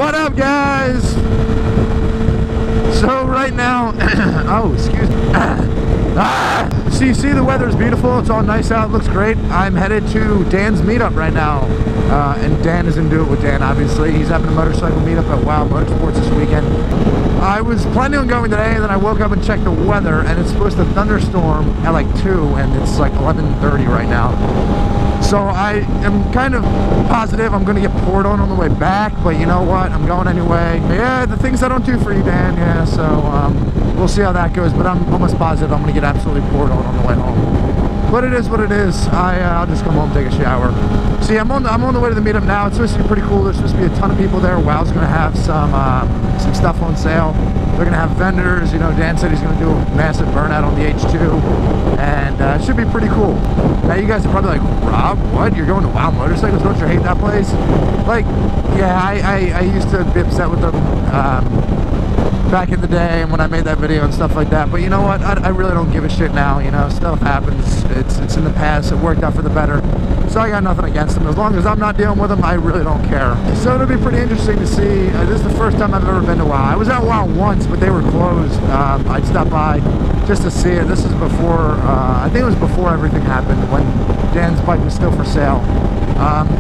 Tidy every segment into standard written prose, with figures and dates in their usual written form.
What up, guys? So right now, oh, excuse me. So you see the weather's beautiful. It's all nice out. Looks great. I'm headed to Dan's meetup right now. And Dan is in Do It With Dan, obviously. He's having a motorcycle meetup at Wild Motorsports this weekend. I was planning on going today, and then I woke up and checked the weather, and it's supposed to thunderstorm at like 2, and it's like 11:30 right now. So I am kind of positive I'm going to get poured on the way back, but you know what? I'm going anyway. Yeah, the things I don't do for you, Dan. Yeah, so we'll see how that goes, but I'm almost positive I'm going to get absolutely poured on the way home. But it is what it is. I'll just come home and take a shower. See, I'm on the way to the meetup now. It's supposed to be pretty cool. There's supposed to be a ton of people there. Wow's going to have some stuff on sale. They're going to have vendors. You know, Dan said he's going to do a massive burnout on the H2, and it should be pretty cool. Now, you guys are probably like, Rob, what? You're going to Wild Motorcycles? Don't you hate that place? Like, yeah, I used to be upset with them back in the day and when I made that video and stuff like that, but you know what? I really don't give a shit now. You know, stuff happens. It's in the past. It worked out for the better. So I got nothing against them. As long as I'm not dealing with them, I really don't care. So it'll be pretty interesting to see. This is the first time I've ever been to WoW. I was at WoW once, but they were closed. I'd stop by just to see it. This is before, I think it was before everything happened, when Dan's bike was still for sale.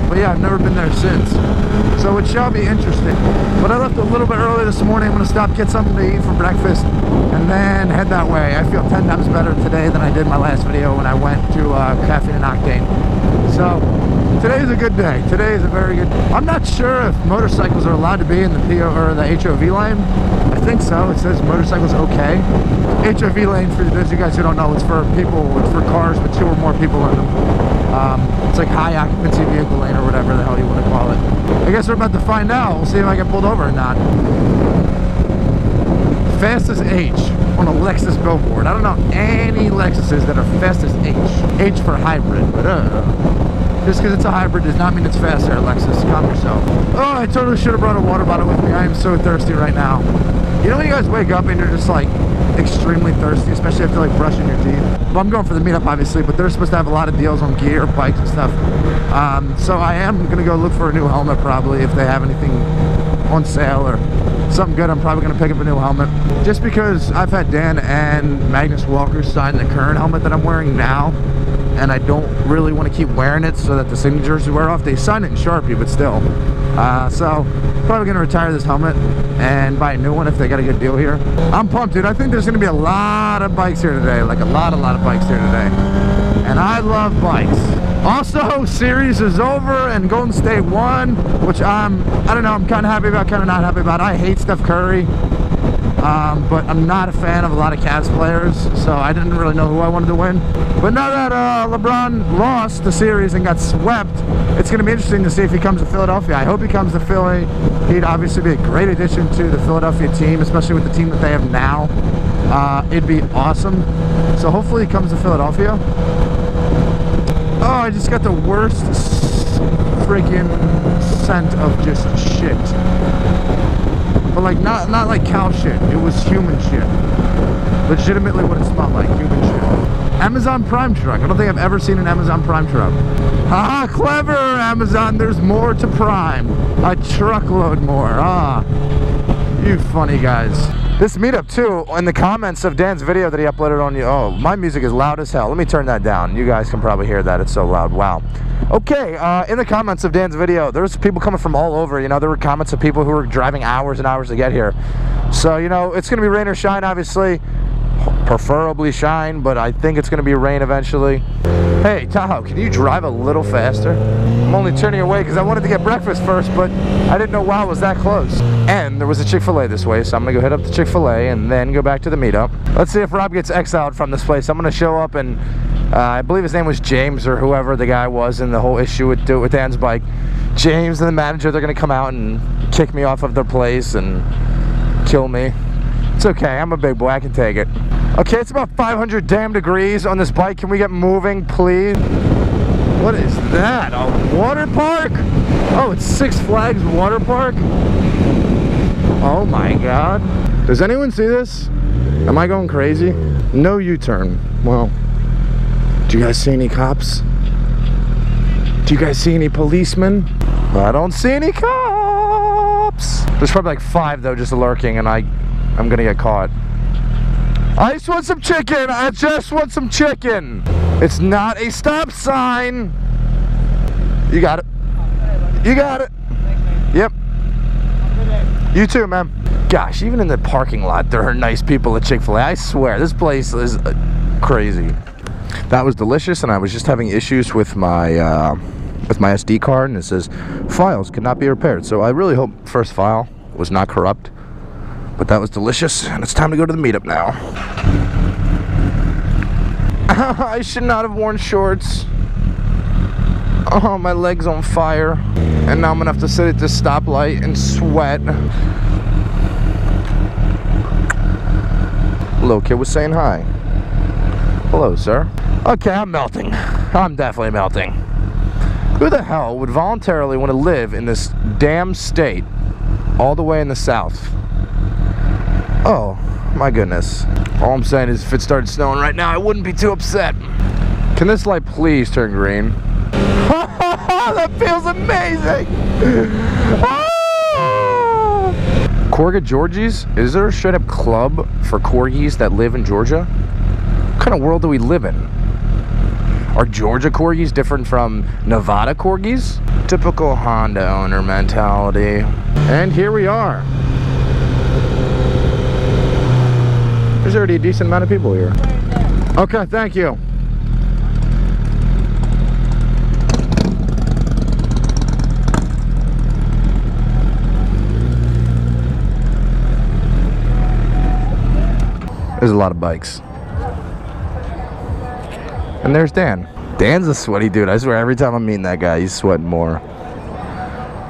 But yeah, I've never been there since. So it shall be interesting. But I left a little bit early this morning. I'm going to stop, get something to eat for breakfast, and then head that way. I feel 10 times better today than I did my last video when I went to Caffeine and Octane. So today's a good day. Today is a very good day. I'm not sure if motorcycles are allowed to be in the PO or the HOV lane. I think so. It says motorcycles okay. HOV lane, for those of you guys who don't know, it's for people, it's for cars with 2 or more people in them. It's like high occupancy vehicle lane or whatever the hell you want to call it. I guess we're about to find out. We'll see if I get pulled over or not. Fastest H on a Lexus billboard. I don't know any Lexuses that are fastest H. H for hybrid, but just because it's a hybrid does not mean it's faster, Lexus. Calm yourself. Oh, I totally should have brought a water bottle with me. I am so thirsty right now. You know when you guys wake up and you're just like extremely thirsty, especially after like brushing your teeth? Well, I'm going for the meetup obviously, but they're supposed to have a lot of deals on gear, bikes and stuff. So I am going to go look for a new helmet probably if they have anything on sale or something good. I'm probably going to pick up a new helmet just because I've had Dan and Magnus Walker sign the current helmet that I'm wearing now, and I don't really want to keep wearing it so that the signatures wear off. They sign it in Sharpie, but still. So probably going to retire this helmet and buy a new one if they got a good deal here. I'm pumped, dude. I think there's going to be a lot of bikes here today, like a lot of bikes here today. And I love bikes. Also, series is over and Golden State won, which I don't know, I'm kind of happy about, kind of not happy about. I hate Steph Curry, but I'm not a fan of a lot of Cavs players, so I didn't really know who I wanted to win. But now that LeBron lost the series and got swept, it's going to be interesting to see if he comes to Philadelphia. I hope he comes to Philly. He'd obviously be a great addition to the Philadelphia team, especially with the team that they have now. It'd be awesome. So hopefully he comes to Philadelphia. Oh, I just got the worst freaking scent of just shit. But like not like cow shit. It was human shit. Legitimately what it smelled like, human shit. Amazon Prime truck. I don't think I've ever seen an Amazon Prime truck. Ah, clever Amazon. There's more to Prime. A truckload more. Ah, you funny guys. This meetup too, in the comments of Dan's video that he uploaded on you. Oh, my music is loud as hell. Let me turn that down. You guys can probably hear that. It's so loud. Wow. Okay, in the comments of Dan's video, there's people coming from all over. You know, there were comments of people who were driving hours and hours to get here. So, you know, it's going to be rain or shine, obviously. Preferably shine, but I think it's going to be rain eventually. Hey, Tahoe, can you drive a little faster? I'm only turning away because I wanted to get breakfast first, but I didn't know WoW was that close. And there was a Chick-fil-A this way, so I'm going to go head up to Chick-fil-A and then go back to the meetup. Let's see if Rob gets exiled from this place. I'm going to show up and I believe his name was James or whoever the guy was in the whole issue with Do It With Dan's bike. James and the manager, they're going to come out and kick me off of their place and kill me. It's okay, I'm a big boy, I can take it. Okay, it's about 500 damn degrees on this bike. Can we get moving, please? What is that? A water park? Oh, it's Six Flags Water Park? Oh my God. Does anyone see this? Am I going crazy? No U-turn. Well, do you guys see any cops? Do you guys see any policemen? I don't see any cops. There's probably like 5 though just lurking, and I'm gonna get caught. I just want some chicken. I just want some chicken. It's not a stop sign. You got it. You got it. Yep. You too, man. Gosh, even in the parking lot, there are nice people at Chick-fil-A. I swear, this place is crazy. That was delicious, and I was just having issues with my SD card, and it says files cannot be repaired. So I really hope first file was not corrupt. But that was delicious, and it's time to go to the meetup now. I should not have worn shorts. Oh, my leg's on fire. And now I'm gonna have to sit at this stoplight and sweat. Little kid was saying hi. Hello, sir. Okay, I'm melting. I'm definitely melting. Who the hell would voluntarily want to live in this damn state all the way in the south? Oh, my goodness. All I'm saying is if it started snowing right now, I wouldn't be too upset. Can this light please turn green? That feels amazing! Corgi Georgies? Is there a straight up club for corgis that live in Georgia? What kind of world do we live in? Are Georgia corgis different from Nevada corgis? Typical Honda owner mentality. And here we are. There's already a decent amount of people here. Okay, thank you. There's a lot of bikes. And there's Dan. Dan's a sweaty dude. I swear every time I'm meeting that guy, he's sweating more.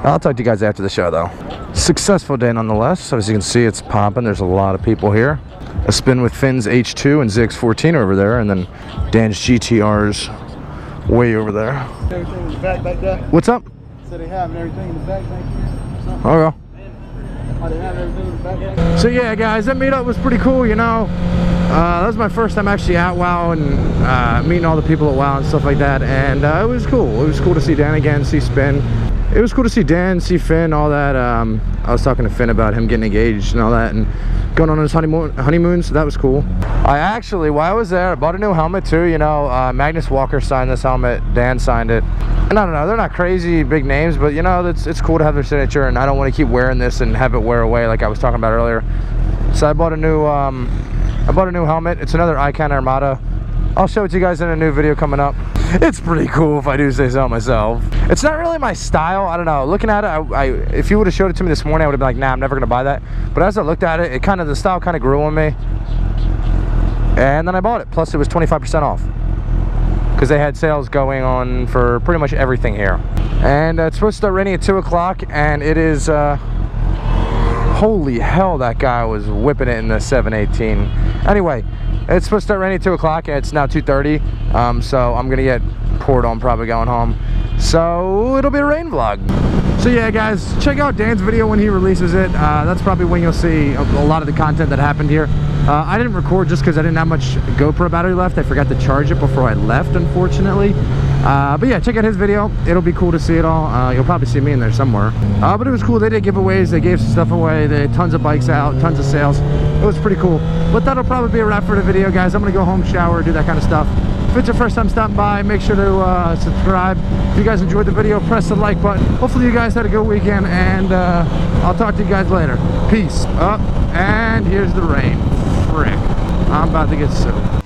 I'll talk to you guys after the show though. Successful day nonetheless. So as you can see, it's popping. There's a lot of people here. A spin with Finn's H2 and ZX14 over there, and then Dan's GTR's way over there. Everything in the back there. What's up? So they have everything in the back here. Okay. Oh, they have everything in the back. So yeah, guys, that meetup was pretty cool. You know, that was my first time actually at WoW and meeting all the people at WoW and stuff like that, and it was cool. It was cool to see Dan again, see Spin. It was cool to see Dan, see Finn, all that. I was talking to Finn about him getting engaged and all that, and going on his honeymoon, so that was cool. I actually, while I was there, I bought a new helmet too. You know, Magnus Walker signed this helmet, Dan signed it. And I don't know, they're not crazy big names, but you know, it's cool to have their signature, and I don't want to keep wearing this and have it wear away like I was talking about earlier. So I bought a new helmet. It's another Icon Armada. I'll show it to you guys in a new video coming up. It's pretty cool if I do say so myself. It's not really my style. I don't know. Looking at it, if you would have showed it to me this morning, I would have been like, nah, I'm never gonna buy that. But as I looked at it, the style kind of grew on me. And then I bought it. Plus it was 25% off. Because they had sales going on for pretty much everything here. And it's supposed to start raining at 2 o'clock, and it is, holy hell, that guy was whipping it in the 718. Anyway, it's supposed to start raining at 2 o'clock, and it's now 2:30. So I'm gonna get poured on probably going home. So it'll be a rain vlog. So yeah, guys, check out Dan's video when he releases it. That's probably when you'll see a lot of the content that happened here. I didn't record just because I didn't have much GoPro battery left. I forgot to charge it before I left, unfortunately. But yeah, check out his video. It'll be cool to see it all. You'll probably see me in there somewhere. But it was cool. They did giveaways. They gave some stuff away. They had tons of bikes out, tons of sales. It was pretty cool. But that'll probably be a wrap for the video, guys. I'm going to go home, shower, do that kind of stuff. If it's your first time stopping by, make sure to subscribe. If you guys enjoyed the video, press the like button. Hopefully you guys had a good weekend, and I'll talk to you guys later. Peace. And here's the rain. Frick. I'm about to get soaked.